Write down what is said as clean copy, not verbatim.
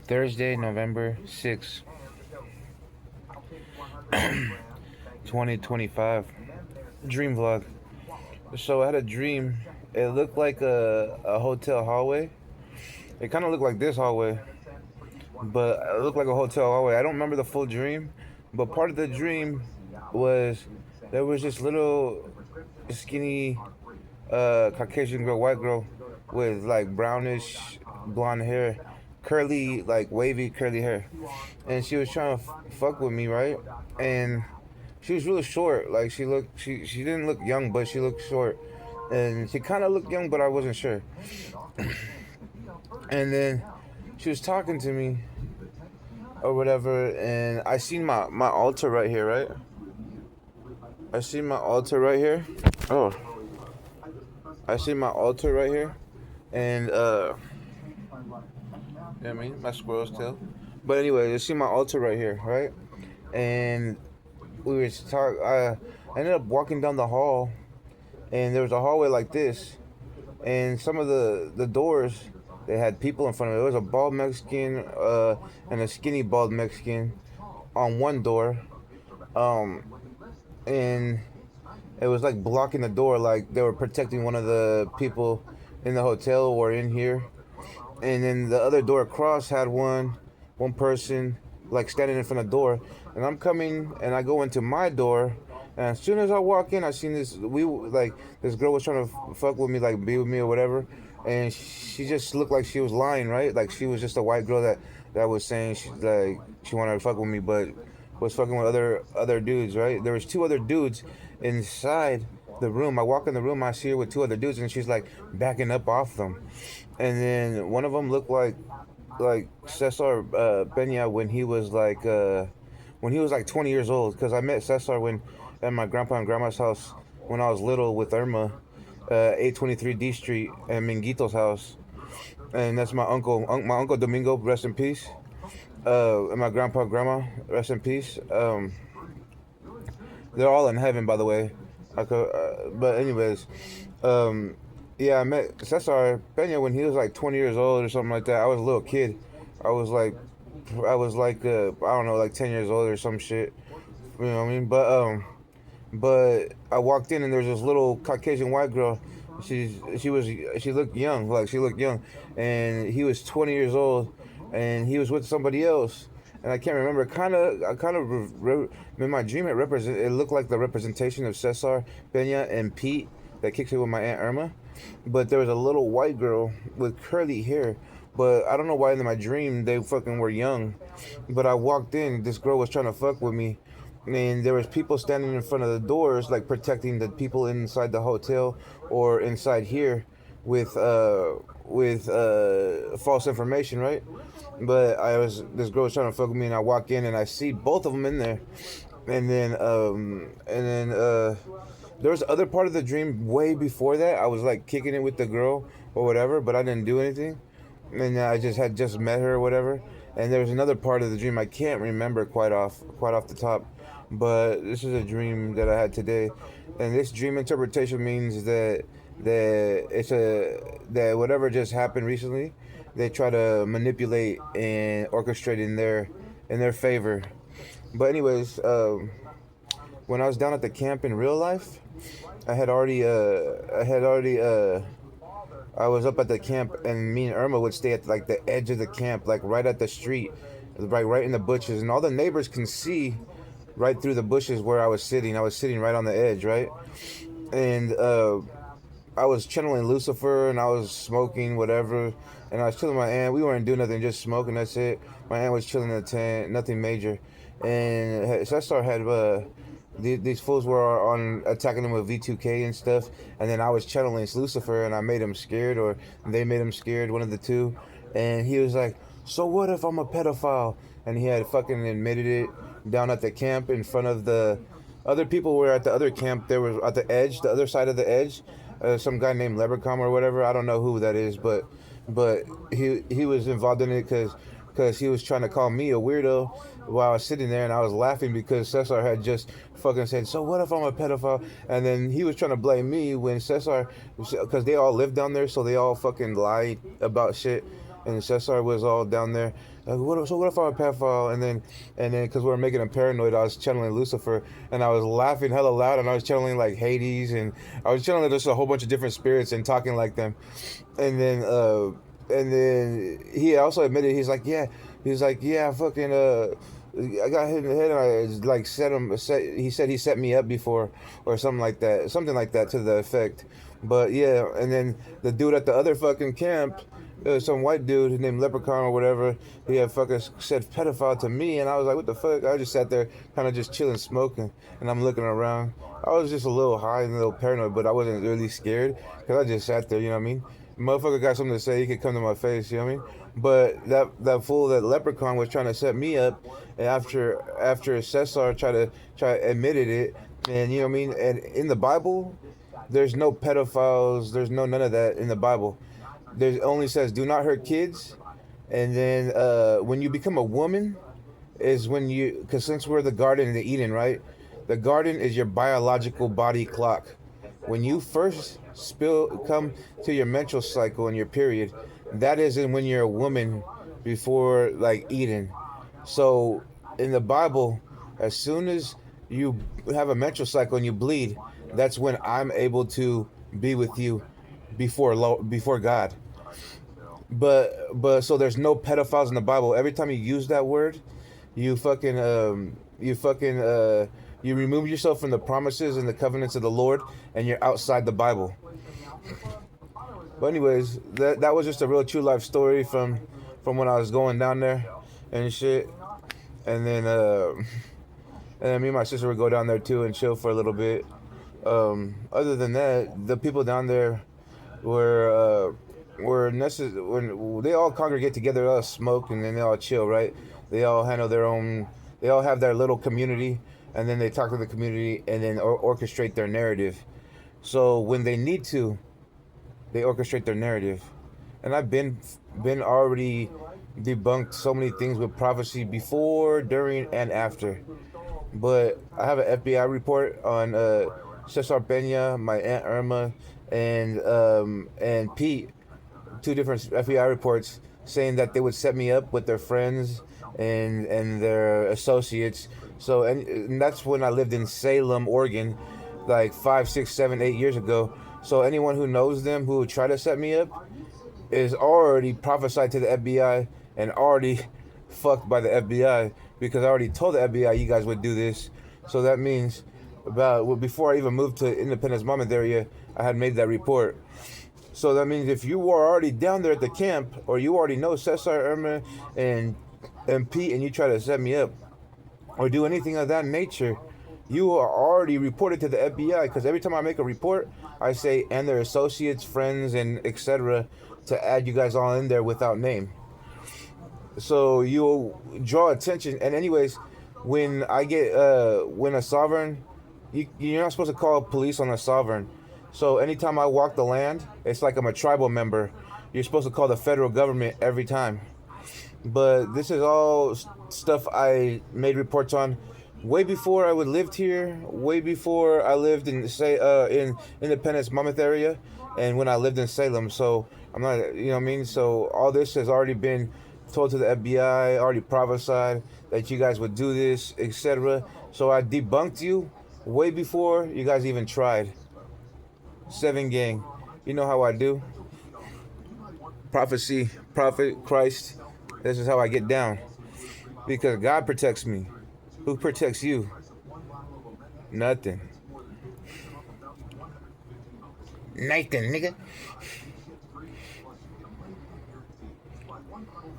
Thursday, November 6th, 2025. Dream vlog. So I had a dream. It looked like a hotel hallway. It kind of looked like this hallway, but it looked like a hotel hallway. I don't remember the full dream, but part of the dream was there was this little skinny Caucasian girl, white girl, with like brownish blonde hair, curly, like wavy curly hair, and she was trying to fuck with me, right? And she was really short. Like she didn't look young, but she looked short, and she kind of looked young, but I wasn't sure. And then she was talking to me or whatever, and I seen my altar right here, right? I see my altar right here. Oh, I see my altar right here, and I mean my squirrel's tail. But anyway, you see my altar right here, right? And we were talk. I ended up walking down the hall, and there was a hallway like this, and some of the doors they had people in front of it. There was a bald Mexican and a skinny bald Mexican on one door, um, and it was like blocking the door, like they were protecting one of the people in the hotel or in here. And then the other door across had one person like standing in front of the door, and I'm coming and I go into my door, and as soon as I walk in, I seen this girl was trying to fuck with me, like be with me or whatever, and she just looked like she was lying, right? Like she was just a white girl that was saying she wanted to fuck with me, but was fucking with other dudes, right? There was two other dudes inside the room. I walk in the room, I see her with two other dudes, and she's like backing up off them. And then one of them looked like Cesar Pena when he was like 20 years old. Because I met Cesar when at my grandpa and grandma's house when I was little with Irma, 823 D Street, and Minguito's house. And that's my uncle Domingo, rest in peace. And my grandpa and grandma, rest in peace. They're all in heaven, by the way. But anyways, um, yeah, I met Cesar Pena when he was like 20 years old or something like that. I was a little kid. I was like, I don't know, like 10 years old or some shit. You know what I mean? But I walked in and there was this little Caucasian white girl. She looked young, like she looked young, and he was 20 years old, and he was with somebody else, and I can't remember. In my dream it looked like the representation of Cesar Pena and Pete that kicks it with my aunt Irma, but there was a little white girl with curly hair. But I don't know why in my dream they fucking were young. But I walked in, this girl was trying to fuck with me, and there was people standing in front of the doors like protecting the people inside the hotel or inside here with false information, right? But this girl was trying to fuck with me, and I walk in and I see both of them in there. And then there was other part of the dream way before that. I was like kicking it with the girl or whatever, but I didn't do anything, and I just met her or whatever. And there was another part of the dream I can't remember quite off the top, but this is a dream that I had today, and this dream interpretation means that whatever just happened recently, they try to manipulate and orchestrate in their favor. But anyways, when I was down at the camp in real life, I was up at the camp, and me and Irma would stay at like the edge of the camp, like right at the street, right in the bushes, and all the neighbors can see right through the bushes where I was sitting. I was sitting right on the edge, right, and I was channeling Lucifer, and I was smoking whatever, and I was chilling with my aunt. We weren't doing nothing, just smoking. That's it. My aunt was chilling in the tent, nothing major, and Cesar had these fools were on attacking him with V2K and stuff, and then I was channeling Lucifer, and I made him scared, or they made him scared, one of the two, and he was like, "So what if I'm a pedophile?" And he had fucking admitted it down at the camp in front of the other people were at the other camp. There was at the edge, the other side of the edge, some guy named Leprechaun or whatever. I don't know who that is, but he was involved in it because because he was trying to call me a weirdo while I was sitting there, and I was laughing because Cesar had just fucking said, "So what if I'm a pedophile?" And then he was trying to blame me when Cesar, because they all live down there, so they all fucking lied about shit. And Cesar was all down there. Like, so what if I'm a pedophile? And then, because we were making him paranoid, I was channeling Lucifer, and I was laughing hella loud, and I was channeling like Hades, and I was channeling just a whole bunch of different spirits and talking like them. And then, he also admitted, he's like, yeah, fucking, I got hit in the head, and I like he said he set me up before, or something like that to the effect. But yeah, and then the dude at the other fucking camp, some white dude named Leprechaun or whatever, he had fucking said pedophile to me, and I was like, what the fuck? I just sat there, kind of just chilling, smoking, and I'm looking around. I was just a little high and a little paranoid, but I wasn't really scared because I just sat there, you know what I mean? Motherfucker got something to say, he could come to my face, you know what I mean? But that Leprechaun was trying to set me up, and after Cesar admitted it, and you know what I mean? And in the Bible, there's no pedophiles, there's no none of that in the Bible. There only says do not hurt kids, and then when you become a woman is when you, because since we're the Garden of the Eden, right? The garden is your biological body clock. When you first come to your menstrual cycle and your period, that is when you're a woman before like Eden. So in the Bible, as soon as you have a menstrual cycle and you bleed, that's when I'm able to be with you before God. But so there's no pedophiles in the Bible. Every time you use that word, you fucking you remove yourself from the promises and the covenants of the Lord, and you're outside the Bible. But anyways, that was just a real true life story from when I was going down there and shit. And then me and my sister would go down there too and chill for a little bit. Other than that, the people down there were necessary. When they all congregate together, they all smoke, and then they all chill, right? They all handle their own. They all have their little community, and then they talk to the community, and then orchestrate their narrative. So when they need to, they orchestrate their narrative. And I've been already debunked so many things with prophecy before, during, and after. But I have an FBI report on Cesar Pena, my Aunt Irma, and Pete, two different FBI reports saying that they would set me up with their friends and their associates. So and that's when I lived in Salem, Oregon, like 5, 6, 7, 8 years ago. So anyone who knows them who would try to set me up is already prophesied to the FBI and already fucked by the FBI, because I already told the FBI you guys would do this. So that means before I even moved to Independence Monmouth area, I had made that report. So that means if you were already down there at the camp, or you already know Cesar, Irma, and Pete, and you try to set me up or do anything of that nature, you are already reported to the FBI, because every time I make a report, I say, and their associates, friends, and etc., to add you guys all in there without name. So you'll draw attention. And anyways, when I get when a sovereign, you're not supposed to call police on a sovereign. So anytime I walk the land, it's like I'm a tribal member. You're supposed to call the federal government every time. But this is all stuff I made reports on way before I would lived here, way before I lived in in Independence Monmouth area, and when I lived in Salem. So I'm not, you know what I mean? So all this has already been told to the FBI, already prophesied that you guys would do this, etc. So I debunked you way before you guys even tried. 7 gang. You know how I do. Prophecy, prophet, Christ. This is how I get down. Because God protects me. Who protects you? Nothing. Nathan, nigga.